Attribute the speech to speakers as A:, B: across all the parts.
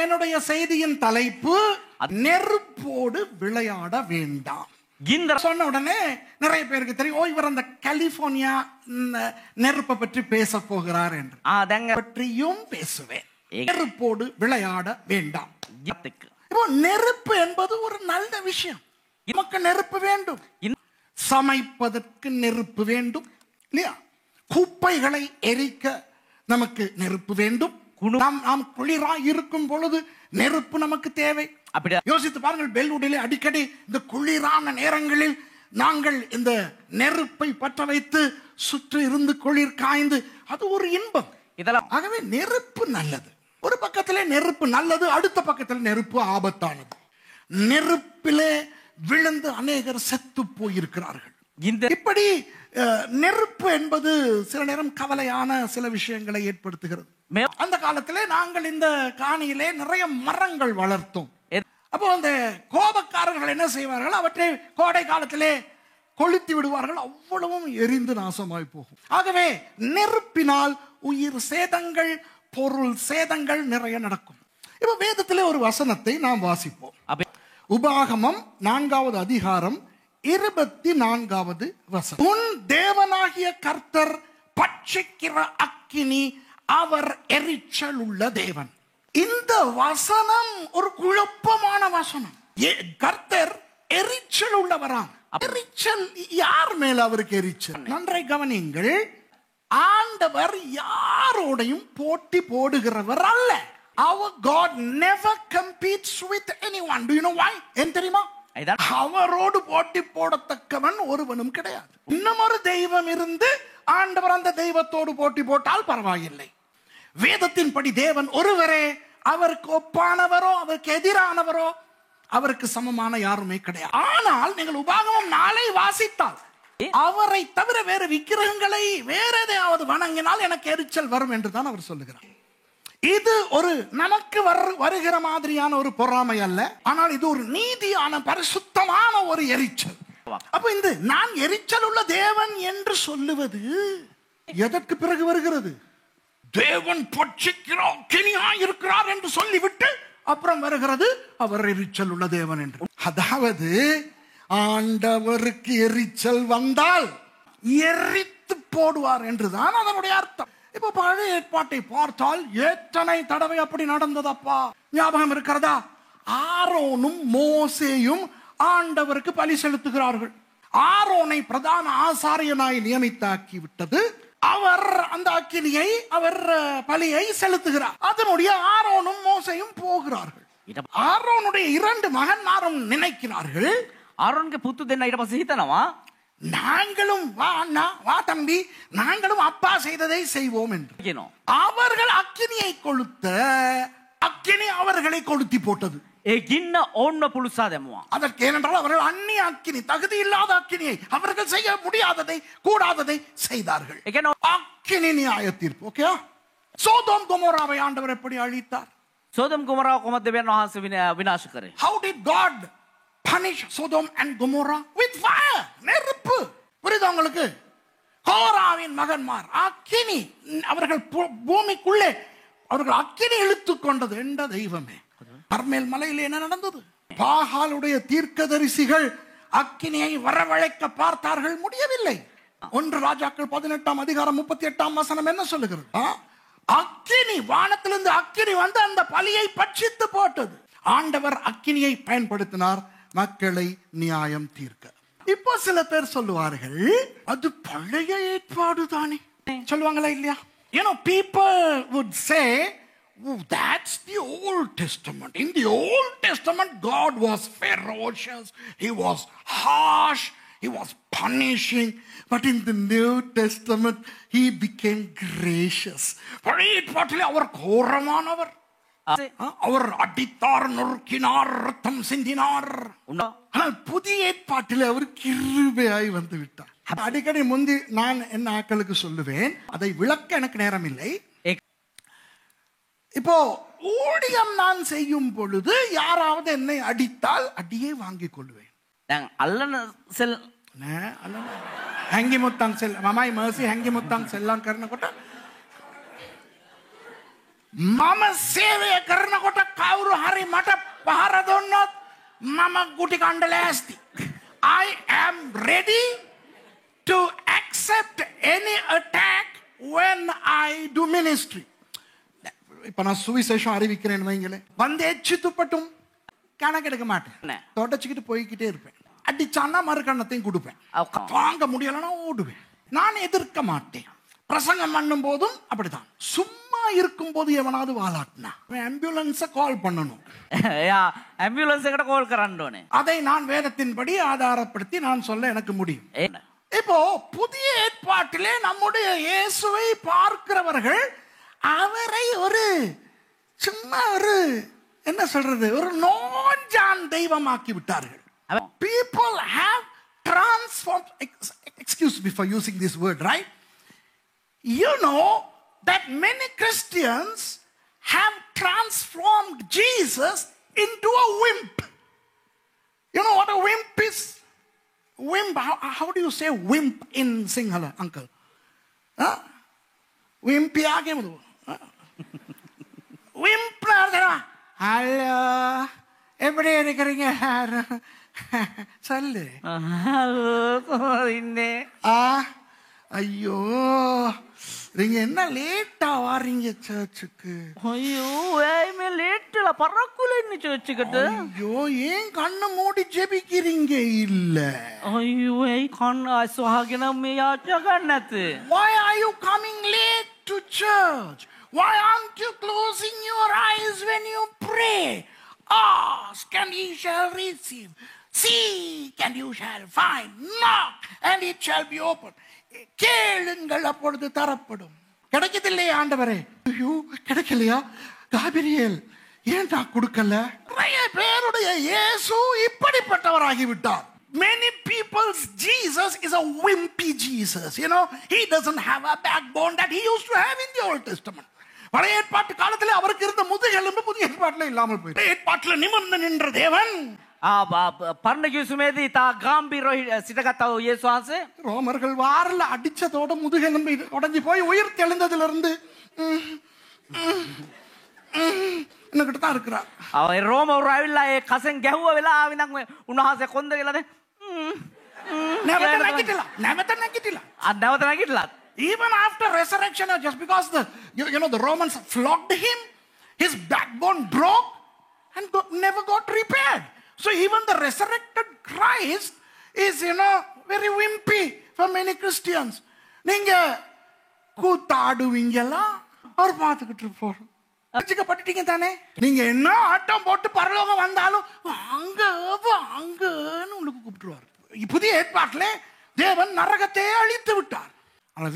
A: என்னுடைய செய்தியின் தலைப்பு நெருப்போடு விளையாட வேண்டாம். சொன்ன உடனே நிறைய பேருக்கு தெரியும், இவர் அந்த கலிபோர்னியா நெருப்பை பற்றி பேச போகிறார் என்று. பற்றியும் பேசுவேன். நெருப்போடு விளையாட வேண்டாம். இப்போ நெருப்பு என்பது ஒரு நல்ல விஷயம். நமக்கு நெருப்பு வேண்டும், சமைப்பதற்கு நெருப்பு வேண்டும் இல்லையா? குப்பைகளை எரிக்க நமக்கு நெருப்பு வேண்டும். நாம் குளிராய் இருக்கும் பொழுது நெருப்பு நமக்கு தேவை. யோசித்து பாருங்கள், பெல்வுடிலே அடிக்கடி இந்த குளிரான நேரங்களில் நாங்கள் இந்த நெருப்பை பற்ற வைத்து சுற்றி இருந்து குளிர் காய்ந்து அது ஒரு இன்பம். ஆகவே நெருப்பு நல்லது. ஒரு பக்கத்திலே நெருப்பு நல்லது, அடுத்த பக்கத்தில் நெருப்பு ஆபத்தானது. நெருப்பிலே விழுந்து அநேகர் செத்து போயிருக்கிறார்கள். இப்படி நெருப்பு என்பது சில நேரம் கவலையான சில விஷயங்களை ஏற்படுத்துகிறது. அந்த காலத்திலே நாங்கள் இந்த காணியிலே நிறைய மரங்கள் வளர்த்தோம். அப்போ அந்த கோபக்காரர்கள் என்ன செய்வார்கள், அவற்றை கோடை காலத்திலே கொளுத்தி விடுவார்கள். அவ்வளவும் எரிந்து நாசமாய் போகும். ஆகவே நெருப்பினால் உயிர் சேதங்கள், பொருள் சேதங்கள் நிறைய நடக்கும். இப்ப வேதத்திலே ஒரு வசனத்தை நாம் வாசிப்போம். உபாகமம் 4வது அதிகாரம் 24வது வசனம். உன் தேவனாகிய கர்த்தர் பட்சிக்கிற அக்கினி, அவர் எரிச்சல் உள்ள தேவன். இந்த வசனம் ஒரு குழப்பமான வசனம். கர்த்தர் எரிச்சல் உள்ளவராம். எரிச்சல் யார் மேல அவருக்கு எரிச்சல்? நன்றாய் கவனியுங்கள். ஆண்டவர் யாரோடையும் போட்டி போடுகிறவர் அல்ல. Our God never competes with anyone. Do you know why? ஏன் தெரியுமா? அவரோடு போட்டி போடத்தக்கவன் ஒருவனும் கிடையாது. இன்னும் ஒரு தெய்வம் இருந்து ஆண்டவர் அந்த தெய்வத்தோடு போட்டி போட்டால் பரவாயில்லை. வேதத்தின்படி தேவன் ஒருவரே. அவருக்கு ஒப்பானவரோ அவருக்கு எதிரானவரோ அவருக்கு சமமான யாருமே கிடையாது. ஆனால் நீங்கள் உபாகமம் 4 வாசித்தால் அவரை தவிர வேறு விக்கிரகங்களை வேற எதையாவது வணங்கினால் எனக்கு எரிச்சல் வரும் என்று தான் அவர் சொல்லுகிறார். இது ஒரு நமக்கு வருகிற மாதிரியான ஒரு பொறாமை அல்ல, ஆனால் இது ஒரு நீதியான பரிசுத்தமான ஒரு எரிச்சல். அப்ப இந்த நான் எரிச்சல் உள்ள தேவன் என்று சொல்லுவது எதற்கு பிறகு வருகிறது? தேவன் பட்சிக்கிறார், கிணியாய் இருக்கிறார் என்று சொல்லிவிட்டு அப்புறம் வருகிறது அவர் எரிச்சல் உள்ள தேவன் என்று. அதாவது ஆண்டவருக்கு எரிச்சல் வந்தால் எரித்து போடுவார் என்றுதான் அதனுடைய அர்த்தம். இப்ப பழைய ஏற்பாட்டை பார்த்தால் எத்தனை தடவை அப்படி நடந்ததப்பா, ஞாபகம் இருக்கிறதா? ஆரோனும் மோசேயும் ஆண்டவருக்கு பலி செலுத்துகிறார்கள். ஆரோனை பிரதான ஆசாரியனாய் நியமித்தாக்கி விட்டது. அவர் அந்த அக்கினியை, அவர் பலியை செலுத்துகிறார். அதனுடைய ஆரோனும் மோசையும் போகிறார்கள். ஆரோனுடைய 2 மகன்மாரும் நினைக்கிறார்கள்,
B: ஆரோனுக்கு புத்து தென்ன இட பசி ஹிතනවා
A: நாங்களும் வா அண்ணா வா தம்பி, நாங்களும் அப்பா செய்ததை செய்வோம் என்று. அவர்கள் அக்கினியை கொளுத்த அக்கினி அவர்களை கொளுத்தி போட்டது. அதற்கு ஏனென்றால் அவர்கள் அந்நிய அக்கினி, தகுதி இல்லாத அக்கினியை, அவர்கள் செய்ய முடியாததை கூடாததை செய்தார்கள். அக்கினி நியாய தீர்ப்பு. ஓகே, சோதோம் கொமோராவை ஆண்டவர் எப்படி அழித்தார்?
B: சோதோம் கொமோராவை කොහොමද දෙවියන් වහන්සේ විනාශ කරේ?
A: How did God punish Sodom and Gomorrah? With fire. நெருப்பு. புரியுதா உங்களுக்கு? கோராவின் மகன்மார் அக்கினி, அவர்கள் பூமிக்குள்ளே அவர்கள் அக்கினி இழுத்துக் கொண்டது என்ற தெய்வமே. கர்மேல் மலையில் என்ன நடந்தது? பாகாலுடைய தீர்க்கதரிசிகள் அக்கினியை வரவழைக்க பார்த்தார்கள், முடியவில்லை. 1 ராஜாக்கள் 18ஆம் அதிகாரம் 38ஆம் வசனம் என்ன சொல்லுகிறது? அக்கினி, வானத்திலிருந்து அக்கினி வந்து அந்த பலியை பட்சித்து போட்டது. ஆண்டவர் அக்கினியை பயன்படுத்தினார் மக்களை நியாயம் தீர்க்க. இப்போ சில பேர் சொல்லுவார்கள், அது பழைய ஏற்பாடு தானே சொல்லுவாங்களா இல்லையா? You know, people would say, oh, that's the Old Testament. In the Old Testament, God was ferocious, He was harsh, He was punishing. But in the New Testament, He became gracious. பழைய ஏற்பாட்டிலே அவர் கோரமானவர். அவர் அடித்தார், நொறுக்கினார், ரத்தம் சிந்தினார். ஆனால் புதிய ஏற்பாட்டில் அவர் கிருபையாய் வந்து விட்டார். அடிக்கடி முந்தி நான் என்ன ஆக்களுக்கு சொல்லுவேன், அதை விளக்க எனக்கு நேரம் இல்லை. இப்போ ஊழியம் நான் செய்யும் பொழுது யாராவது என்னை அடித்தால் அடியே வாங்கிக் கொள்வேன். ஹங்கி முத்தாங் செல் மமாய் மர்சி ஹங்கி முத்தாங் செல்லான் கர்ண கொட்ட මම සේවය කරනකොට කවුරු හරි මට පහර දුන්නොත් මම ගුටි කණ්ඩ ලෑස්ති. I am ready to accept any attack when I do ministry. இப்ப நான் சுவிசேஷம் அறிவிக்கிறேன்னு வைங்களேன், வந்து எச்சு துப்பட்டும் கணக்கெடுக்க மாட்டேன், தொடச்சிக்கிட்டு போய்கிட்டே இருப்பேன். அடிச்சான்னா மறுக்கண்ணத்தையும் கொடுப்பேன், தாங்க முடியலன்னா ஓடுவேன். நான் எதிர்க்க மாட்டேன். பிரசங்கம் பண்ணும் போதும் அப்படிதான். சும்மா இருக்கும் போது எவனாவது வாலாட்டினா ஆம்புலன்ஸை கால் பண்ணணும். அதை நான் வேதத்தின்படி ஆதாரப்படுத்தி நான் சொல்ல எனக்கு முடியும். இப்போ புதிய ஏற்பாட்டிலே நம்முடைய இயேசுவை பார்க்கிறவர்கள் அவரை ஒரு சும்மா ஒரு என்ன சொல்றது, ஒரு நோஞ்சான் தெய்வமாக்கி விட்டார்கள். People have transformed, excuse me for using this word, right? You know that many Christians have transformed Jesus into a wimp. You know what a wimp is? Wimp, how do you say wimp in Sinhala, uncle? Wimpy aage mudu. Wimp na hello, எப்படி இருக்கிறீங்க சொல்லு. ஐயோ நீங்க என்ன லேட்டா வாரீங்க சர்ச்சுக்கு?
B: ஐயோ லேட்ல பறக்குல இன்னி சர்ச்சுக்கிட்டு.
A: ஐயோ ஏன் கண்ணை மூடி ஜெபிக்கிறீங்க? இல்ல
B: ஐயோ கண்ணு அசுவாගෙන මේ යාචක නැත.
A: Why are you coming late to church? Why aren't you closing your eyes when you pray? Ask and ye shall receive. Seek and you shall find. Knock and it shall be opened. கேளுங்கள் அப்பொழுது தரப்படும். கிடைக்கதில்லையே ஆண்டவரே. ஐயோ கிடைக்கலையா? Gabriel ஏன் நான் கொடுக்கல? நிறைய பேருடைய இயேசு இப்படிப்பட்டவராகி விட்டார். Many people's Jesus is a wimpy Jesus. You know, he doesn't have a backbone that he used to have in the Old Testament. பழைய ஏற்பாட்டு காலத்துல அவருக்கு இருந்த முதுகெலும்பு புதிய ஏற்பாட்டுல இல்லாமல் போயிடுச்சு. ஏற்பாட்டுல நிமிர்ந்து நின்ற தேவன்
B: පරණ කිවිසුමේදී තා ගාම්භීරව සිටගත්තා යේසුස් වහන්සේ.
A: ரோமர்கள் வாரல அடிச்சதோட முதுகெலும்பு உடைஞ்சு போய் உயிர் தெழுந்ததுல இருந்து என்னகிட்ட தான் இருக்கிறார்.
B: அவன் ரோமர் ஆவிලා ඒ කසෙන් ගැහුව වෙලාවෙ නම් උන්වහන්සේ කොන්ද කියලාද
A: නැවත නැගිටලා.
B: නැවත නැගිටලා.
A: Even after resurrection, just because you know the Romans flogged him, his backbone broke and never got repaired. So even the resurrected Christ is, you know, very wimpy for many Christians. நீங்க கூத்தாடுவீங்களா அவர் பார்த்துக்கிட்டு போறோம். பட்டுட்டீங்க தானே. நீங்க என்ன ஆட்டம் போட்டு பரலோகம் வந்தாலும் அங்க அங்கன்னு உங்களுக்கு கூப்பிட்டுருவார். புதிய ஏற்பாட்டிலே தேவன் நரகத்தை அழித்து விட்டார்.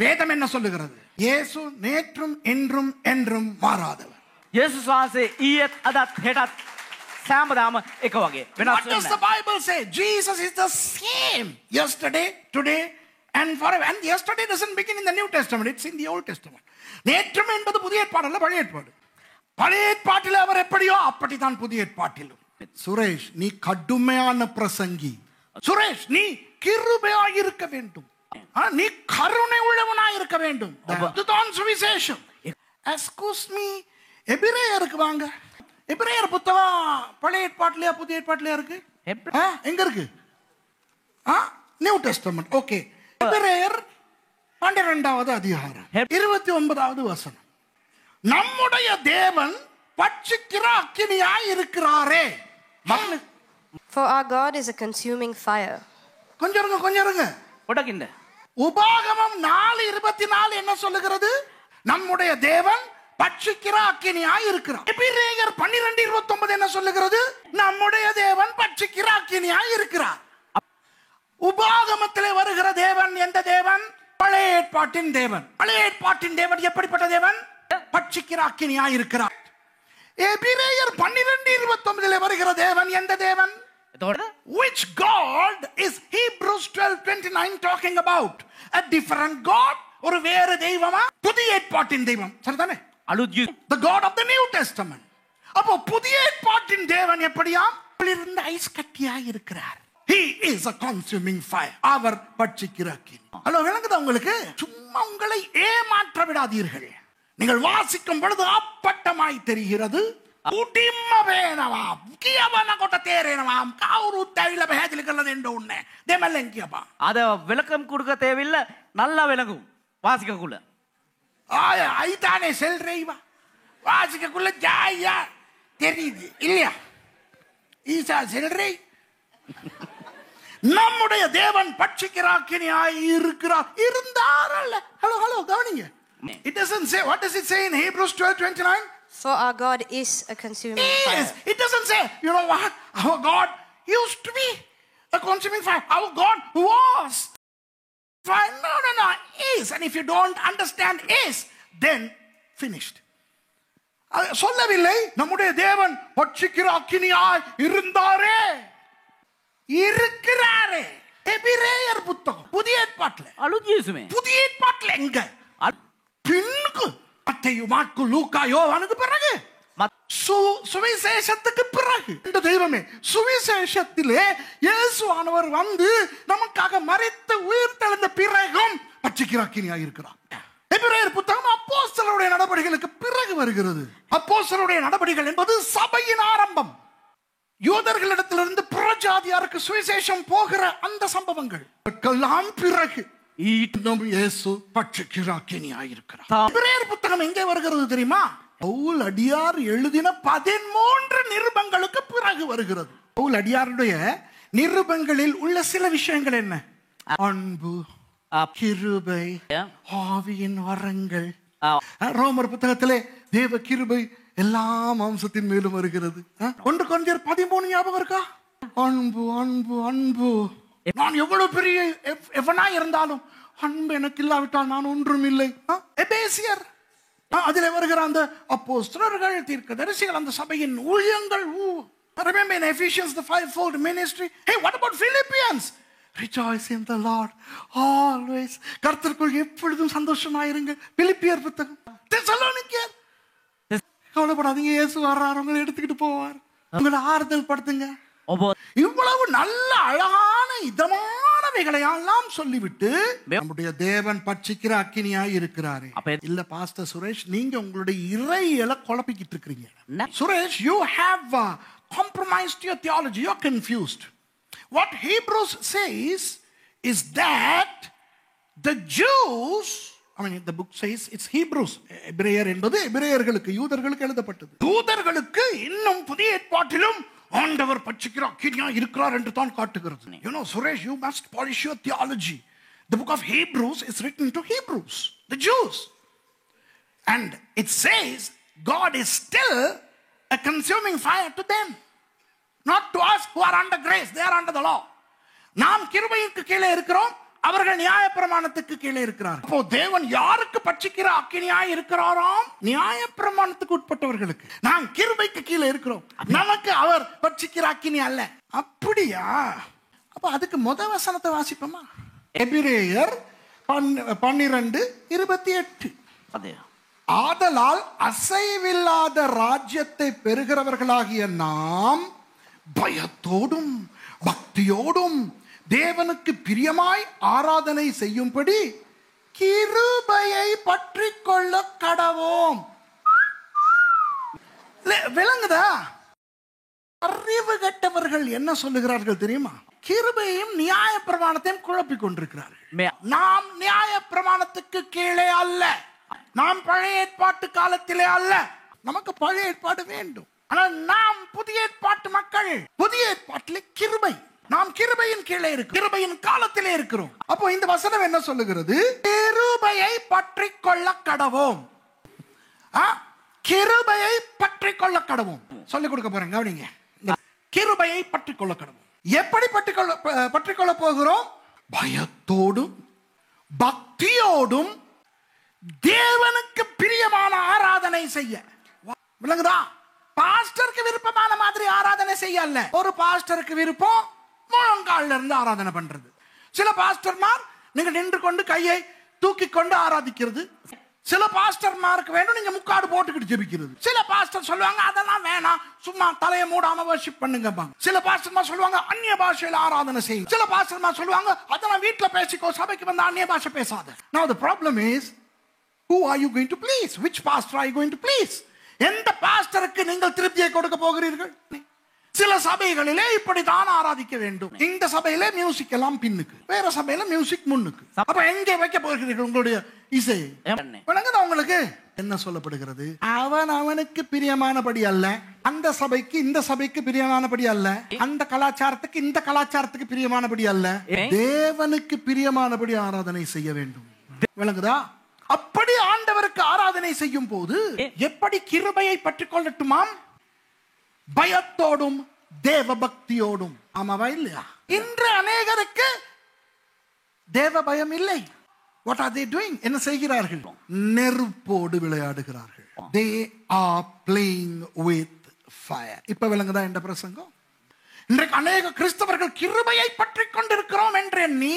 A: வேதம் என்ன சொல்லுகிறது? இயேசு நேற்றும் என்றும் என்றும் மாறாதவர்.
B: යේසුස් වහන්සේ ඊයේත් අදත් හෙටත් සෑමදාම එක වගේ වෙනස්
A: What does the Bible say? Jesus is the same yesterday, today and forever. And yesterday doesn't begin in the New Testament, it's in the Old Testament. நேற்றும் என்பது புதிய ஏற்பாடு அல்ல, பழைய ஏற்பாடு. பழைய ஏற்பாட்டில் அவர் எப்படியோ அப்படித்தான் புதிய ஏற்பாட்டிலும். சுரேஷ் நீ கடுமையான பிரசங்கி. சுரேஷ் நீ கிருபையாய் இருக்க வேண்டும், நீ கருணை உள்ளவனாய் இருக்க வேண்டும். அதுதான் சுவிசேஷம். எக்ஸ்கியூஸ் மீ, எபிரேயருக்கு வாங்க. எபிரேயர் புத்தகம் பழைய ஏற்பாட்டிலயா புதிய ஏற்பாட்டிலயா இருக்கு? எங்க இருக்கு? New testament. ஓகே, எபிரேயர் 12வது அதிகாரம் 29வது வசனம். நம்முடைய தேவன் பட்சிக்கிற அக்கினியாய் இருக்கிறாரே.
C: For our God is a consuming fire.
A: கொஞ்சம் இருங்க.
B: உடகிண்ட
A: உபாகமம் 4:24 என்ன சொல்லுகிறது? நம்முடைய தேவன் பட்சிக்கிற அக்கினியாய் இருக்கிறார். எபிரேயர் 12:29 என்ன சொல்லுகிறது? நம்முடைய தேவன் பட்சிக்கிற அக்கினியாய் இருக்கிறார். உபாகமத்திலே வருகிற தேவன் எந்த தேவன்? பழைய ஏற்பாட்டின் தேவன். பழைய ஏற்பாட்டின் தேவன் எப்படிப்பட்ட தேவன்? பட்சிக்கிற அக்கினியாய் இருக்கிறார். எபிரேயர் 12:29 வருகிற தேவன் எந்த தேவன்? Which God is Hebrews 12:29 talking about? A different God, ஒரு வேறு தெய்வமா? புதிய ஏற்பாட்டின் தெய்வம், சரிதானே? The God of the New Testament. அப்போ புதிய ஏற்பாட்டின் தேவன் எப்படியாம்? இருந்த ஐஸ் கட்டியாய் இருக்கிறார். He is a consuming fire. அவர் பட்சிக்கிற அக்கினி. ஹலோ, விளங்குதா உங்களுக்கு? சும்மா உங்களை ஏமாற்ற விடாதீர்கள். நீங்கள் வாசிக்கும் பொழுது அப்பட்டமாய் தெரிகிறது, උටිම්ම පේනවා කියවනකොට තේරෙනවා කවුරුත් ඇවිල්ලා පැහැදිලි කරලා දෙන්න ඕනේ දෙමළෙන් කියපන්
B: අද වෙලකම් කුඩුක තේවිල්ල නල්ලා වෙලඟුම් වාසිකකුල
A: ஆய ஐதானே செல்றீவா வாசிக்கக்குள்ள ஜாயா தெரியுது இல்லையா ஈசா செல்றீ நம்முடைய தேவன் பட்சிக்கிறாக்கினியாய் இருக்கிறார் இருந்தாரல்ல ஹலோ ஹலோ கவனிங்க it doesn't say what does it say in Hebrews 12:29
C: For our God is a consuming fire.
A: yes it doesn't say you know what our God used to be a consuming fire our God was fire no is and if you don't understand is then finished சொல்லவில்லை நம்முடைய தேவன் பட்சிக்கிற அக்கினியாய் இருந்தாரே இருக்கிறாரே எபிரேயர் புத்தகம் புதிய ஏற்பாட்டுல
B: අලුත් යේසුමේ
A: புதிய ஏற்பாட்டுல எங்க பின்னுக்கு மத்தேயு மார்க்கு லூக்கா யோவானுக்கு பிறகு சுவிசேஷத்துக்கு பிறகு இந்த தெய்வமே சுவிசேஷத்திலே இயேசுவானவர் வந்து நமக்காக மரித்து உயிர் தெழுந்த பிறகும் பட்சிக்கிற அக்கினியாய் இருக்கிறார் எபிரேயர் புத்தகம் அப்போஸ்தலருடைய நடபடிகளுக்கு பிறகு வருகிறது அப்போஸ்தலருடைய நடபடிகள் என்பது சபையின் ஆரம்பம் யூதர்களிடத்திலிருந்து புறஜாதியாருக்கு சுவிசேஷம் போகிற அந்த சம்பவங்கள் எல்லாம் பிறகு நம் இயேசு பட்சிக்கிற அக்கினியாய் இருக்கிறார் எபிரேயர் புத்தகம் எங்கே வருகிறது தெரியுமா பவுல் அடியார் எழுதின 13 நிருபங்களுக்கு பிறகு வருகிறது பவுல் அடியாருடைய நிருபங்களில் உள்ள சில விஷயங்கள் என்ன அன்பு கிருபை ஆவியின் வரங்கள் ரோமர் புத்தகத்திலே தேவ கிருபை எல்லா மாம்சத்தின் மேலும் வருகிறது 1 கொரிந்தியர் 13 ஞாபகம் இருக்கா அன்பு அன்பு அன்பு நான் எவ்வளவு பெரிய எவனா இருந்தாலும் அன்பு எனக்கு இல்லாவிட்டால் நான் ஒன்றும் இல்லை எபேசியர் அதிலே வருகிற அந்த அப்போஸ்தலர்கள் தீர்க்கதரிசிகள் அந்த சபையின் ஊழியங்கள் remember in Ephesians the fivefold ministry hey what about Philippians rejoice in the Lord always கர்த்தருக்குள் எப்பொழுதும் சந்தோஷமாயிருங்க பிலிப்பியர் புத்தகம் தெசலோனிக்கேயர் கவலைப்படாதீங்க இயேசு வர்றார் உங்களை எடுத்துக்கிட்டு போவார் உங்களை ஆறுதல் படுத்துங்க இவ்வளவு நல்ல அழகான இதமானவைகளை எல்லாம் சொல்லிவிட்டு நம்முடைய தேவன் பட்சிக்கிற அக்கினியாய் இருக்கிறாரு இல்ல பாஸ்டர் சுரேஷ் நீங்க உங்களுடைய இறையில குழப்பிக்கிட்டு இருக்கீங்க Suresh you have compromised your theology you're confused what Hebrews says is that the Jews I mean the book says it's Hebrews எபிரேயர் என்பது எபிரேயர்களுக்கு யூதர்களுக்கு எழுதப்பட்டது யூதர்களுக்கு இன்னும் புதிய ஏற்பாட்டிலும் ஆண்டவர் பட்சிக்கிற அக்கினியாய் இருக்கிறார் என்று தான் காட்டுகிறது you know Suresh you must polish your theology the book of Hebrews is written to Hebrews the Jews and it says God is still a consuming fire to them not to us who are under grace they are under the law நாம் கிருபைக்கு கீழே இருக்கிறோம் அவர்கள் நியாயப்பிரமாணத்துக்கு கீழே இருக்கிறார் அப்போ தேவன் யாருக்கு பட்சிக்கிற அக்கினியாய் இருக்கிறாராம் நியாயப்பிரமாணத்துக்கு உட்பட்டவர்களுக்கு நாம் கிருபைக்கு கீழே இருக்கிறோம் நமக்கு அவர் பட்சிக்கிற அக்கினி அல்ல அப்படியா அப்ப அதுக்கு முதல் வசனத்தை வாசிப்போமா எபிரேயர் 12:28 ஆதலால் அசைவில்லாத ராஜ்யத்தை பெறுகிறவர்களாகிய நாம் பயத்தோடும் பக்தியோடும் தேவனுக்கு பிரியமாய் ஆராதனை செய்யும்படி கிருபையை பற்றிக் கொள்ள கடவோம் விளங்குதா அறிவு கெட்டவர்கள் என்ன சொல்லுகிறார்கள் தெரியுமா கிருபையும் நியாய பிரமாணத்தையும் குழப்பிக் கொண்டிருக்கிறார்கள் நாம் நியாய பிரமாணத்துக்கு கீழே அல்ல நாம் பழைய ஏற்பாட்டு காலத்திலே அல்ல நமக்கு பழைய ஏற்பாடு வேண்டும் ஆனால் நாம் புதிய ஏற்பாட்டு மக்கள் புதிய ஏற்பாட்டிலே கிருபை நாம் கிருபையின் கீழே இருக்கிறோம் கிருபையின் காலத்திலே இருக்கிறோம் அப்போ இந்த வசனம் என்ன சொல்லுகிறது கிருபையை பற்றிக் கொள்ள கடவோம் கிருபையை பற்றிக் கொள்ள கடவோம் சொல்லிக் கொடுக்க போறேன் கவனிங்க கிருபையை பற்றிக் கொள்ள கடவோம் எப்படி பற்றிக் கொள்ள போகிறோம் பயத்தோடும் பக்தியோடும் தேவனுக்கு பிரியமான ஆராதனை செய்ய விளங்குதா பாஸ்டருக்கு விருப்பமான மாதிரி ஆராதனை செய்ய அல்ல ஒரு பாஸ்டருக்கு விருப்பம் முழங்கால்ல இருந்து ஆராதனை பண்றது சில பாஸ்டர்மார் நீங்க நின்று கொண்டு கையை தூக்கி கொண்டு ஆராதிக்கிறது சில பாஸ்டர்மாருக்கு வேணும் நீங்க முக்காடு போட்டுக்கிட்டு ஜெபிக்கிறது சில பாஸ்டர் சொல்லுவாங்க அதெல்லாம் வேணாம் சும்மா தலையை மூடாம வர்ஷிப் பண்ணுங்க சில பாஸ்டர்மார் சொல்லுவாங்க அந்நிய பாஷையில ஆராதனை செய்யுங்க சில பாஸ்டர்மார் சொல்லுவாங்க அதெல்லாம் வீட்டுல பேசிக்கோ சபைக்கு வந்து அந்நிய பாஷை பேசாத now the problem is who are you going to please which pastor are you going to please எந்த பாஸ்டருக்கு நீங்கள் திருப்தியை கொடுக்க போகிறீர்கள்? சில சபைகளிலே இப்படித்தான் ஆராதிக்க வேண்டும். இந்த சபையில மியூசிக் எல்லாம் பின்னுக்கு, வேற சபையில மியூசிக் முன்னுக்கு. அப்ப எங்கே வைக்க போகிறீர்கள் உங்களுடைய இசை? உங்களுக்கு என்ன சொல்லப்படுகிறது? அவனுக்கு பிரியமானபடி அல்ல, அந்த சபைக்கு இந்த சபைக்கு பிரியமானபடி அல்ல, அந்த கலாச்சாரத்துக்கு இந்த கலாச்சாரத்துக்கு பிரியமானபடி அல்ல, தேவனுக்கு பிரியமானபடி ஆராதனை செய்ய வேண்டும். விளங்குதா? அப்படி ஆண்டவருக்கு ஆராதனை செய்யும் போது எப்படி கிருபையை பற்றிக் கொள்ளட்டுமாம்? பயத்தோடும் தேவ பக்தியோடும். ஆமாவா இல்லையா? இன்று அநேகருக்கு தேவ பயம் இல்லை. What are they doing? என்ன செய்கிறார்கள்? நெருப்போடு விளையாடுகிறார்கள். They are playing with fire. இப்ப விளங்குதா இந்த பிரசங்கம்? இன்றைக்கு அநேக கிறிஸ்தவர்கள் கிருபையை பற்றிக் கொண்டிருக்கிறோம் என்று எண்ணி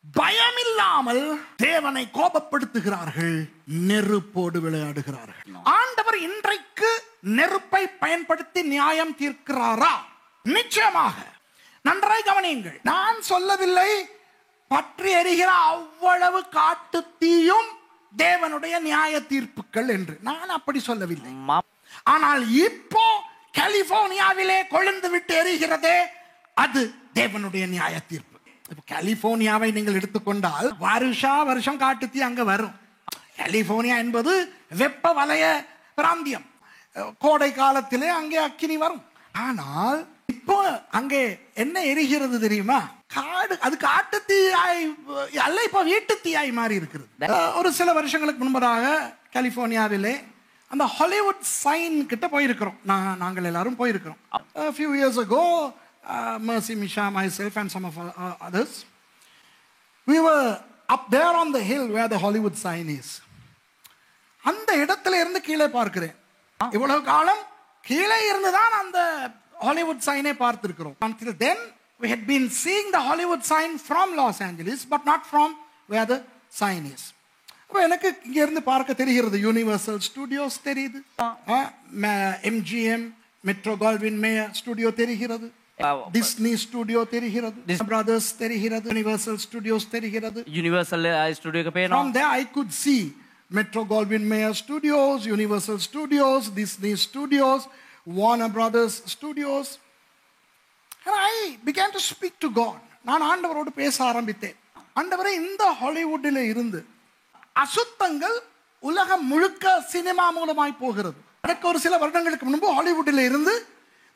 A: பயம் இல்லாமல் தேவனை கோபப்படுத்துகிறார்கள், நெருப்போடு விளையாடுகிறார்கள். ஆண்டவர் இன்றைக்கு நெருப்பை பயன்படுத்தி நியாயம் தீர்க்கிறாரா? நிச்சயமாக. நன்றாய் கவனியுங்கள். நான் சொல்லவில்லை பற்றி எரிகிற அவ்வளவு காட்டு தீயும் தேவனுடைய நியாய தீர்ப்புகள் என்று. நான் அப்படி சொல்லவில்லை. ஆனால் இப்போ கலிபோர்னியாவிலே கொழுந்து விட்டு எரிகிறதே, அது தேவனுடைய நியாய தீர்ப்பு. இப்ப கலிபோர்னியாவை நீங்கள் எடுத்துக்கொண்டால் வருஷம் காட்டு தீ அங்க வரும். கலிபோர்னியா என்பது வெப்ப வலய பிராந்தியம். கோடை காலத்திலே அங்கே அக்கினி வரும். ஆனால் இப்போ அங்கே என்ன எரிகிறது தெரியுமா? காடு. அது காட்டு தீயாய் அல்ல, இப்போ வீட்டு தீயாய் மாறி இருக்கிறது. ஒரு சில வருஷங்களுக்கு முன்பதாக கலிபோர்னியாவிலே அந்த ஹாலிவுட் சைன் கிட்ட போயிருக்கிறோம். நாங்கள் எல்லாரும் போயிருக்கிறோம். A few years ago, Mercy, Misha, myself and some of others, we were up there on the hill where the Hollywood sign is. அந்த இடத்துல இருந்து கீழே பார்க்கிறேன். இவ்வளவு காலம் கீழே இருந்துதான் அந்த ஹாலிவுட் சைனை பார்த்திருக்கிறோம். Until then we had been seeing the Hollywood sign from Los Angeles but not from where the sign is. அப்ப எனக்கு இங்க இருந்து பார்க்க தெரிகிறது. யூனிவர்சல் ஸ்டுடியோஸ் தெரியுது, MGM metro Goldwyn mayor studio தெரிகிறது, டிஸ்னி ஸ்டுடியோ தெரிகிறது, டிஸ்னி பிரதர்ஸ் தெரிகிறது, யூனிவர்சல் ஸ்டுடியோஸ் தெரிகிறது.
B: யூனிவர்சல் ஸ்டுடியோக்கு பேர்.
A: From there I could see Metro Goldwyn Mayer Studios, Universal Studios, Disney Studios, Warner Brothers Studios. And I began to speak to God. நான் ஆண்டவரோடு பேச ஆரம்பித்தேன். ஆண்டவரே, இந்த ஹாலிவுட்டில் இருந்து அசுத்தங்கள் உலகம் முழுக்க சினிமா மூலமாய் போகிறது. எனக்கு ஒரு சில வருடங்களுக்கு முன்பு ஹாலிவுட்டில் இருந்து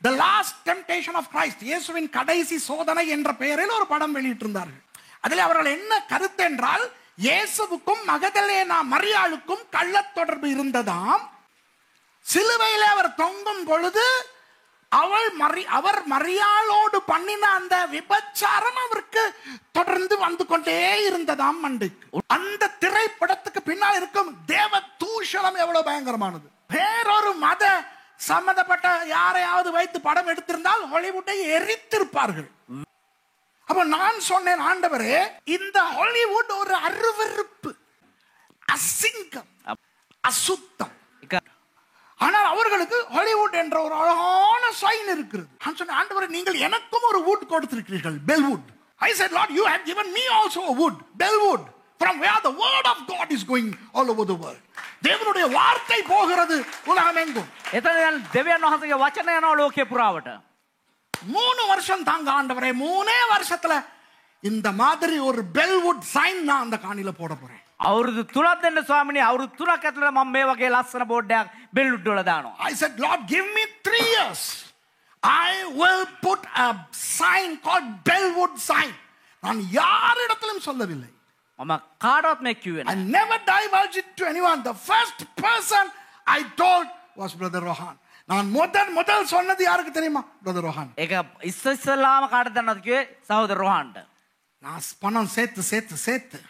A: The Last Temptation of Christ, இயேசுவின் கடைசி சோதனை என்ற பெயரில் ஒரு படம் வெளியிட்டிருந்தார்கள். அதில் அவர்கள் என்ன கருத்து என்றால், இயேசுவுக்கும் மகதலேனா மரியாளுக்கும் கள்ளத் தொடர்பு இருந்ததாம். சிலுவையில் அவர் தொங்கும் பொழுது அவர் மரியாளோடு பண்ணின அந்த விபச்சாரம் அவருக்கு தொடர்ந்து வந்து கொண்டே இருந்ததாம் மண்டைக்கு. அந்த திரைப்படத்துக்கு பின்னால் இருக்கும் தேவ தூஷணம் எவ்வளவு பயங்கரமானது. வேறொரு மத சம்பந்தப்பட்ட யாரையாவது வைத்து படம் எடுத்திருந்தால் ஹாலிவுட்டை எரித்திருப்பார்கள். அப்ப நான் சொன்னேன், ஆண்டவரே, இந்த ஹாலிவுட் ஒரு அருவருப்பு, அசிங்கம், அசுத்தம். ஆனால் அவர்களுக்கு ஹாலிவுட் என்ற ஒரு அழகான சைன் இருக்கிறது. நான் சொன்னேன், ஆண்டவரே, நீங்கள் எனக்கும் ஒரு would கொடுத்திருக்கிறீர்கள், Bellwood. I said, Lord, you have given me also a wood, Bellwood, from where the word of God is going all over the world. தேவனுடைய வார்த்தை போகிறது உலகம் எங்கும்.
B: එතන දෙවියන් වහන්සේගේ වචන යනවා ලෝකේ පුරාවට.
A: 3 வருஷம் தாங்க ஆண்டவரே, 3 வருஷத்துல இந்த மாதிரி ஒரு பெல்வுட் சைன் நான் அந்த காணில போட போறேன்.
B: අවුරුදු 3ක් දෙන්න ස්වාමිනේ, අවුරුදු 3ක් ඇතුළත මම මේ වගේ ලස්සන බෝඩ්ඩයක් බෙල්ලුඩ් වල දානවා.
A: I said, Lord, give me 3 years. I will put a sign called Bellwood sign. நான் யாரிடத்திலும் சொல்லவில்லை.
B: මම කාටවත් මේ කිව්වේ
A: I never divulged it to anyone. The first person I told was Brother Rohan. நான் முதல் சொன்னது யாருக்கு தெரியுமா? Brother Rohan.
B: ඒක ඉස්සෙල්ලාම කාටද දන්නවද කිව්වේ? සහෝදර රෝහන්ට.
A: நான் பணம் சேர்த்து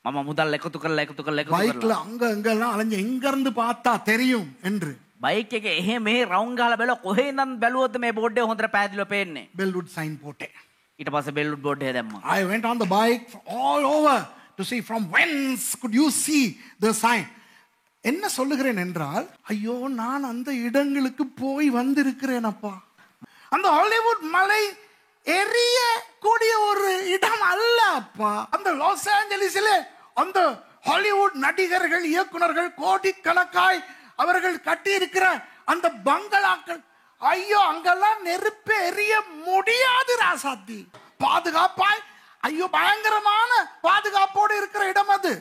B: මම මුදල් එකතු කරලා
A: பைக்ல அங்க எல்லாம் அலைஞ்சு எங்க இருந்து பார்த்தா தெரியும் என்று
B: බයික් එකේ එහෙ මෙහෙ රවුම් ගහලා බැලුවා, කොහේ ඉඳන් බැලුවොත් මේ බෝඩ් එක හොඳට පැහැදිලිව පේන්නේ.
A: Bellwood sign போட்டேன்.
B: ඊට පස්සේ බෙල්ලුඩ් බෝඩ් එක දැම්මා.
A: I went on the bike all over to see from whence could you see the sign. என்ன சொல்லுகிறேன் என்றால், ஐயோ, நான் அந்த இடங்களுக்கு போய் வந்திருக்கிறேன் அப்பா. அந்த ஹாலிவுட் மலை எரிய கூடிய ஒரு இடம் அல்ல அப்பா. அந்த லாஸ் ஏஞ்சலிஸிலே அந்த ஹாலிவுட் நடிகர்கள், இயக்குனர்கள் கோடிக்கணக்காய் அவர்கள் கட்டி இருக்கிற அந்த பங்களாக்கள், ஐயோ அங்கெல்லாம் நெருப்பு எரிய முடியாது ராசாத்தி. பாதுகாப்பாய், ஐயோ பயங்கரமான பாதுகாப்போடு இருக்கிற இடம் அது.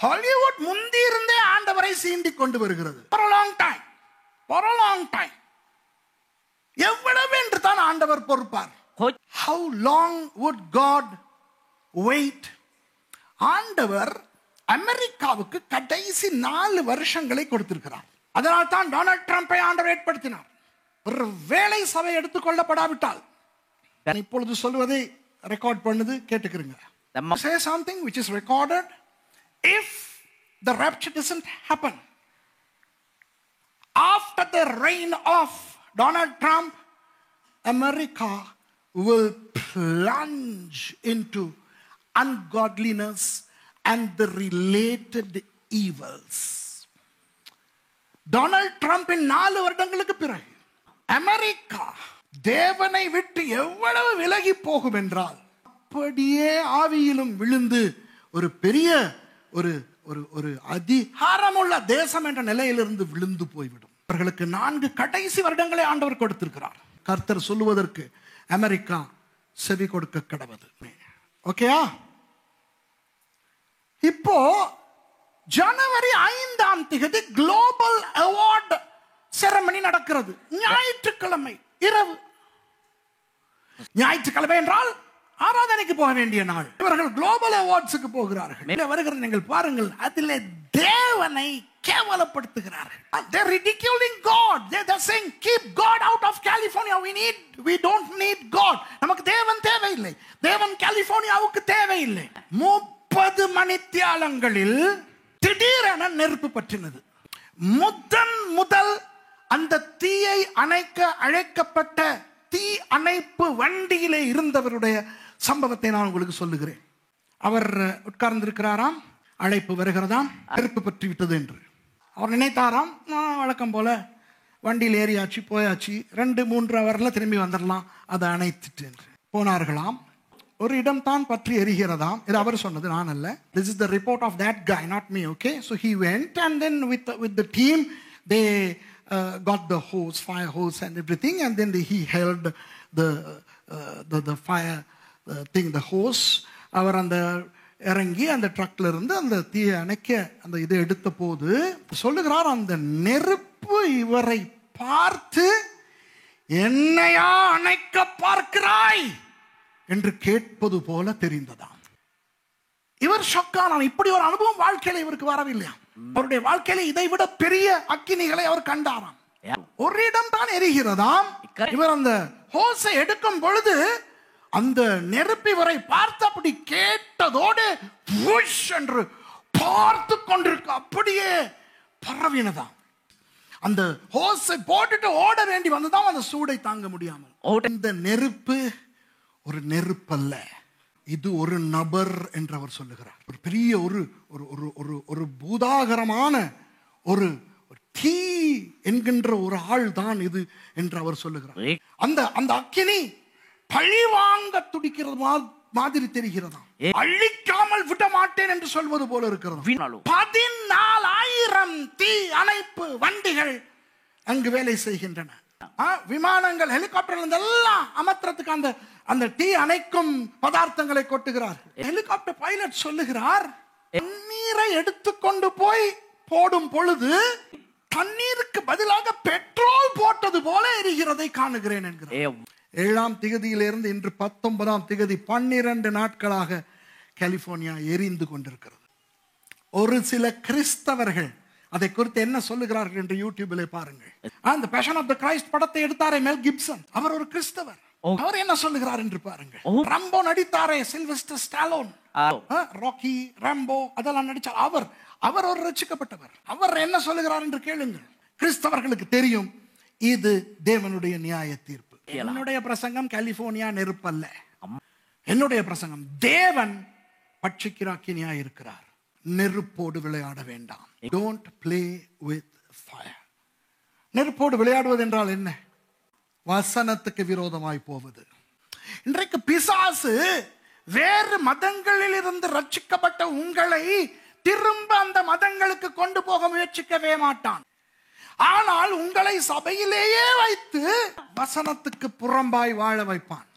A: ஹாலிவுட் முந்தி இருந்தே ஆண்டவரை சீண்டி கொண்டு வருகிறது. For a long time. For a long time. எவ்வளவு என்று தான் ஆண்டவர் பொறுப்பார். How long would God wait? ஆண்டவர் அமெரிக்காவுக்கு கடைசி 4 வருஷங்களை கொடுத்திருக்கிறார். அதனால் தான் டொனால்ட் ட்ரம்பை ஆண்டவர் ஏற்படுத்தினார். ஒரு வேலை சபை எடுத்துக்கொள்ளப்படாவிட்டால், இப்பொழுது சொல்வதை ரெக்கார்ட் பண்ணுது, கேட்டுக்கிறீங்க. Say something which is recorded. If the rapture doesn't happen after the reign of Donald Trump, America will plunge into ungodliness and the related evils. Donald ட்ரம்பின் 4 வருடங்களுக்கு பிறகு அமெரிக்கா தேவனை விட்டு எவ்வளவு விலகி போகும் என்றால், அப்படியே ஆவியிலும் விழுந்து ஒரு பெரிய ஒரு ஒரு ஒரு அதிகாரமுள்ள தேசம் என்ற நிலையிலிருந்து விழுந்து போய்விடும். அவர்களுக்கு 4 கடைசி வருடங்களை ஆண்டவர் கொடுத்திருக்கிறார். கர்த்தர் சொல்லுவதற்கு அமெரிக்கா செவி கொடுக்க கடவுது. ஓகேயா? இப்போ ஜனவரி 5ஆம் தேதி குளோபல் அவார்ட் செரமனி நடக்கிறது. ஞாயிற்றுக்கிழமை இரவு. ஞாயிற்றுக்கிழமை என்றால் ஆராதனைக்கு போக வேண்டிய நாள். இவர்கள் குளோபல் அவார்ட்ஸுக்கு போகிறார்கள். வருகிற நீங்கள் பாருங்கள், அதிலே தேவனை கேவலப்படுத்துகிறார்கள். They're ridiculing God. They're saying keep God out of California. We don't need God. நமக்கு தேவன் தேவையில்லை. தேவன் கலிபோர்னியாவுக்கு தேவையில்லை. 30 மணித்தியாலங்களில் திடீரென நெருப்பு பற்றினது. முதல் அந்த தீயை அணைக்க அழைக்கப்பட்ட தீ அணைப்பு வண்டியிலே இருந்தவருடைய சம்பவத்தை நான் உங்களுக்கு சொல்லுகிறேன். அவர் உட்கார்ந்திருக்கிறாராம், அழைப்பு வருகிறதாம், நெருப்பு பற்றி விட்டது என்று. அவர் நினைத்தாராம், வழக்கம் போல வண்டியில் ஏறியாச்சு, போயாச்சு, 2-3 ஹவர்ல திரும்பி வந்துடலாம், அதை அணைத்துட்டு என்று போனார்களாம். ஒரு இடம் தான் பற்றி எரிகிறதாம். இது அவர் சொன்னது, நான் அல்ல. This is the report of that guy, not me. Okay, so he went and then with the team they got the hose, fire hose and everything, and then he held the fire thing, the hose. அவர் அந்த இறங்கி அந்த ட்ரக்ல இருந்து அந்த தீயை அணைக்க அந்த இதை எடுத்த போது சொல்லுகிறார், அந்த நெருப்பு இவரை பார்த்து, என்னையா அணைக்க பார்க்கிறாய் என்று கேட்பது போல தெரிந்ததாம். இவர் ஷாக்கானார். இப்படி ஒரு அனுபவம் வாழ்க்கையில இவருக்கு வரவில்லையா? அவருடைய வாழ்க்கையில இதை விட பெரிய அக்கினிகளை அவர் கண்டாராம். ஒரு இடம் தான் எரிகிறதாம். இவர் அந்த ஹோஸை எடுக்கும் பொழுது அந்த நெருப்பு இவரை பார்த்து அப்படி கேட்டதோடு என்று பார்த்து கொண்டிருக்க அப்படியே பரவினதாம். அந்த ஹோஸை போட்டுட்டு ஓட வேண்டி வந்ததாம், அந்த சூடை தாங்க முடியாமல். இந்த நெருப்பு ஒரு நெருப்பல்ல, இது ஒரு நபர் என்று அவர் சொல்லுகிறார். ஒரு பெரிய ஒரு ஒரு பூதாகரமான ஒரு தீ என்கின்ற ஒரு ஆள் தான் இது என்று அவர் சொல்லுகிறார். அந்த அக்கினி பழி வாங்க துடிக்கிறது மாதிரி தெரிகிறதாம். அழிக்காமல் விட மாட்டேன் என்று சொல்வது போல இருக்கிறது. 14,000 தீ அணைப்பு வண்டிகள் அங்கு வேலை செய்கின்றன. விமானங்கள், ஹெலிகாப்டர்கள் எல்லாம் அமர்த்துறதுக்கு அந்த தீ அணைக்கும் பதார்த்தங்களை கொட்டுகிறார்கள். ஹெலிகாப்டர் பைலட் சொல்லுகிறார், தண்ணீரை எடுத்துக்கொண்டு போய் போடும் பொழுது தண்ணீருக்கு பதிலாக பெட்ரோல் போட்டது போல எரிகிறதை காணுகிறேன் என்கிறார். 7ஆம் தேதியிலிருந்து இன்று 19ஆம் தேதி 12 நாட்களாக கலிபோர்னியா எரிந்து கொண்டிருக்கிறது. ஒரு சில கிறிஸ்தவர்கள் அதை குறித்து என்ன சொல்லுகிறார்கள் என்று யூடியூபில் பாருங்கள். அந்த பேஷன் ஆஃப் தி கிரைஸ்ட் படத்தை எடுத்தாரே மெல் கிப்சன், அவர் ஒரு கிறிஸ்தவர். அவர் என்ன சொல்லுகிறார் என்று பாருங்கள். ரம்போ நடித்தாரே சில்வெஸ்டர் ஸ்டாலோன், ராக்கி, ரம்போ அதெல்லாம் நடிச்சார். அவர் ஒரு ரட்சிக்கப்பட்டவர். அவர் என்ன சொல்லுகிறார் என்று கேளுங்கள். கிறிஸ்தவர்களுக்கு தெரியும் இது தேவனுடைய நியாய தீர்ப்பு. என்னுடைய பிரசங்கம் கலிபோர்னியா நெருப்பல்ல. என்னுடைய பிரசங்கம் தேவன் பட்சிக்கிற அக்கினியாய் இருக்கிறார். நெருப்போடு விளையாட வேண்டாம். Don't play with fire. நெருப்போடு விளையாடுவது என்றால் என்ன? வசனத்துக்கு விரோதமாய் போவது. இன்றைக்கு பிசாசு வேறு மதங்களில் இருந்து ரட்சிக்கப்பட்ட உங்களை திரும்ப அந்த மதங்களுக்கு கொண்டு போக முயற்சிக்கவே மாட்டான். ஆனால் உங்களை சபையிலேயே வைத்து வசனத்துக்கு புறம்பாய் வாழ வைப்பான்.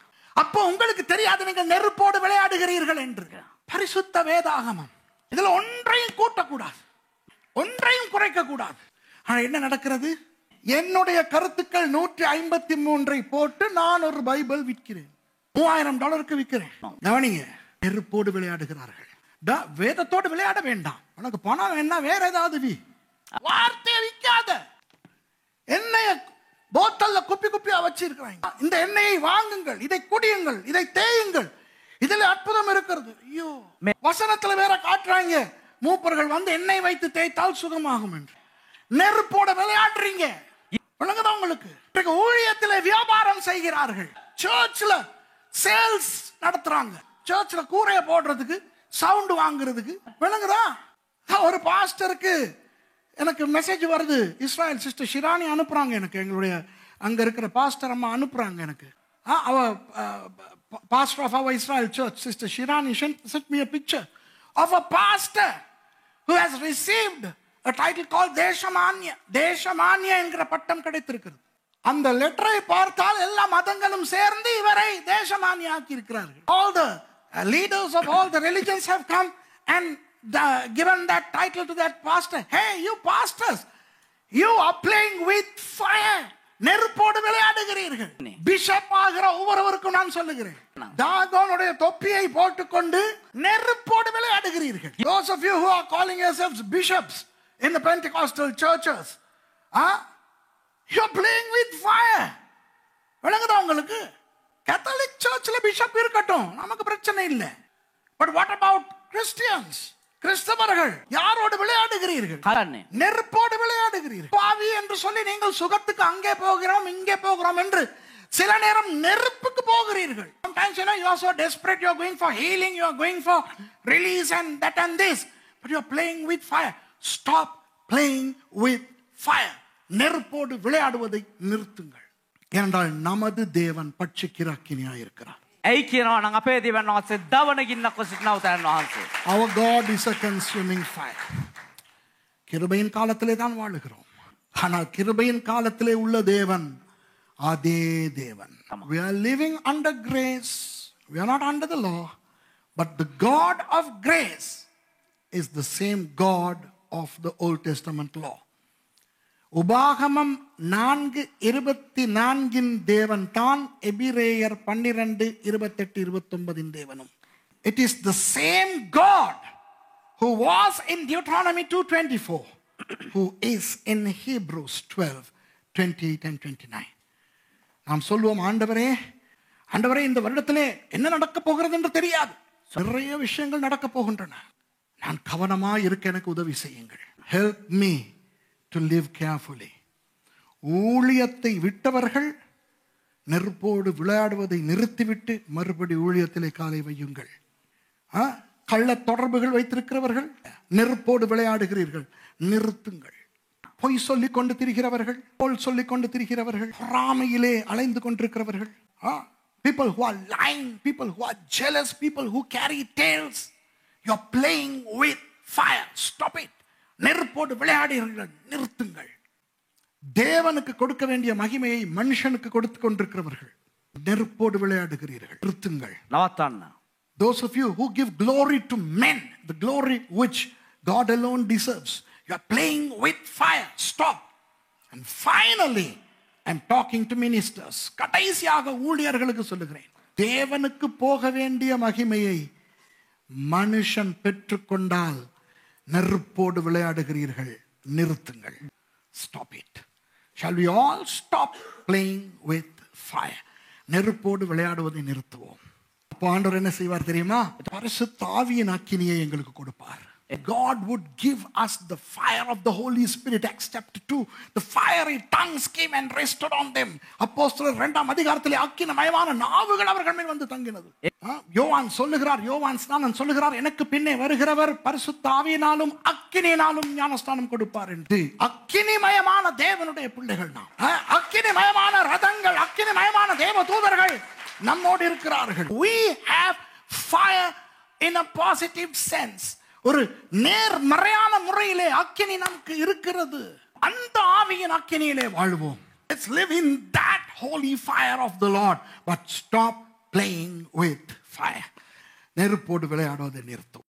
A: அப்போ உங்களுக்கு தெரியாது நீங்கள் நெருப்போடு விளையாடுகிறீர்கள் என்று. பரிசுத்த வேதாகமம் இதுல ஒன்றையும் கூட்டக்கூடாது, ஒன்றையும் குறைக்க கூடாது. ஆனா என்ன நடக்கிறது? என்னுடைய கருத்துக்கள் 153 போட்டு நான் ஒரு பைபிள் விற்கிறேன், $3000 விற்கிறேன். கவனிங்க, நெருப்போடு விளையாடுகிறார்கள். வேதத்தோடு விளையாட வேண்டாம். உனக்கு பணம் என்ன, வேற ஏதாவது வார்த்தையை விற்காத. எண்ணெயை போத்தல்ல குப்பியா வச்சிருக்கிறாங்க. இந்த எண்ணெயை வாங்குங்கள், இதை குடியுங்கள், இதை தேயுங்கள், இதுல அற்புதம் இருக்கிறது. ஐயோ, வசனத்துல வேற காட்டுறாங்க, மூப்பர்கள் வந்து எண்ணெய் வைத்து தேய்த்தால் சுகமாகும் என்று. நெருப்போட விளையாடுறீங்க. விளங்குதா உங்களுக்கு? ஊழியத்துல வியாபாரம் செய்கிறார்கள், சர்ச்ல சேல்ஸ் நடத்துறாங்க, சர்ச்ல கூரைய போடுறதுக்கு, சவுண்ட் வாங்குறதுக்கு. விளங்குதா? ஒரு பாஸ்டருக்கு எனக்கு மெசேஜ் வருது, இஸ்ராயல் சிஸ்டர் ஷிரானி அனுப்புறாங்க எனக்கு, எங்களுடைய அங்க இருக்கிற பாஸ்டர் அம்மா அனுப்புறாங்க எனக்கு. அவ pastor of our Israel church, Sister Shirani, sent me a picture of a pastor who has received a title called Deshamanya. Deshamanya என்கிற பட்டம் கிடைத்திருக்கிறது. அந்த லெட்டரை பார்த்தால் எல்லா மதங்களும் சேர்ந்து இவரை தேசமானியா ஆக்கி இருக்கிறார்கள். All the leaders of all the religions have come and given that title to that pastor. Hey, you pastors, you are playing with fire. நெருப்போடு விளையாடுகிறீர்கள். பிஷப் ஆகிற ஒவ்வொருவருக்கும் நான் சொல்லுகிறேன், தாகோனுடைய தொப்பியை போட்டுக்கொண்டு நெருப்போடு விளையாடுகிறீர்கள். Those of you who are calling yourselves bishops in the Pentecostal churches, you are playing with fire. விளங்குதா உங்களுக்கு? கேத்தலிக் சர்ச்ல பிஷப் இருக்கட்டும், நமக்கு பிரச்சனை இல்லை. But what about Christians? கிறிஸ்தவர்கள் யாரோடு விளையாடுகிறீர்கள்? நெருப்போடு விளையாடுகிறீர்கள். பாவி என்று சொல்லி நீங்கள் சுகத்துக்கு அங்கே போகிறோம் இங்கே போகிறோம் என்று சில நேரம் நெருப்புக்கு போகிறீர்கள். Sometimes you know you are so desperate, you are going for healing, you are going for release and that and this, but you are playing with fire. Stop playing with fire. நெருப்போடு விளையாடுவதை நிறுத்துங்கள். ஏனென்றால் நமது தேவன் பட்சிக்கிற அக்கினியாய் இருக்கிறார்.
B: ඇයි කියනවා නම් අපේ දෙවියන් වහන්සේ දවන ගින්නක් සිටින උතන වහන්සේ.
A: Our God is a consuming fire. கிருபையின் காலத்திலே தான் வாழுகிறோம். ஆனால் கிருபையின் காலத்திலே உள்ள தேவன் அதே தேவன். We are living under grace. We are not under the law, but the God of grace is the same God of the Old Testament law. உபாகமம் 4:24 தேவன் தான் எபிரேயர் 12:28-29 தேவனும். It is the same God who was in Deuteronomy 2:24 who is in Hebrews 12:28 and 29. நாம் சொல்லுவோம், ஆண்டவரே ஆண்டவரே இந்த வருடத்திலே என்ன நடக்க போகிறது என்று தெரியாது, நிறைய விஷயங்கள் நடக்க போகின்றன, நான் கவனமாக இருக்க எனக்கு உதவி செய்யுங்கள். Help me to live carefully. ஊழியத்தை விட்டவர்கள் நெருப்போடு விளையாடுவதை நிறுத்திவிட்டு மறுபடி ஊழியத்திலே காலை வையுங்கள். கள்ள தொடர்புகள் வைத்திருக்கிறவர்கள் நெருப்போடு விளையாடுகிறீர்கள், நிறுத்துங்கள். பொய் சொல்லிக் கொண்டு திரிகிறவர்கள், போல் சொல்லிக் கொண்டு திரிகிறவர்கள், பொறாமையிலே அலைந்து கொண்டிருக்கிறவர்கள், people who are lying, people who are jealous, people who carry tales, you are playing with fire. Stop it. நெருப்போடு விளையாடுகிறீர்கள், நிறுத்துங்கள். தேவனுக்கு கொடுக்க வேண்டிய மகிமையை மனுஷனுக்கு கொடுத்து கொண்டிருக்கிறவர்கள் நெருப்போடு விளையாடுகிறீர்கள், நிறுத்துங்கள். Those of you who give glory to men, the glory which God alone deserves, you are playing with fire. Stop. And finally, I'm talking to ministers. கடைசியாக ஊழியர்களுக்கு சொல்லுகிறேன், தேவனுக்கு போக வேண்டிய மகிமையை மனுஷன் பெற்றுக்கொண்டால் நெருப்போடு விளையாடுகிறீர்கள், நிறுத்துங்கள். Stop it. Shall we all stop playing with fire? நெருப்போடு விளையாடுவதை நிறுத்துவோம். அப்போ ஆண்டவர் என்ன செய்வார் தெரியுமா? பரிசுத்த ஆவியின் அக்கினியை எங்களுக்கு கொடுப்பார். God would give us the fire of the Holy Spirit. Acts chapter 2, the fiery tongues came and rested on them. அப்போஸ்தலர் 2ஆம் அதிகாரத்திலே அக்கினிமயமான நாவுகள் அவர்கள் மேல் வந்து தங்கினது. யோவான் சொல்லுகிறார், யோவான் ஸ்நானன் சொல்லுகிறார், எனக்கு பின்னே வருகிறவர் பரிசுத்த ஆவியினாலும் அக்கினியினாலும் ஞானஸ்நானம் கொடுப்பார் என்று. அக்கினிமயமான தேவனுடைய பிள்ளைகள் நாம். அக்கினிமயமான ரதங்கள், அக்கினிமயமான தேவ தூதர்கள் நம்மோடு இருக்கிறார்கள். We have fire in a positive sense. ஒரு நேர்மறையான முறையிலே அக்கினி நமக்கு இருக்கிறது. அந்த ஆவியின் அக்கினியிலே வாழ்வோம். Let's live in that holy fire of the Lord, but stop playing with fire. நெருப்போடு விளையாடுவதை நிறுத்தும்.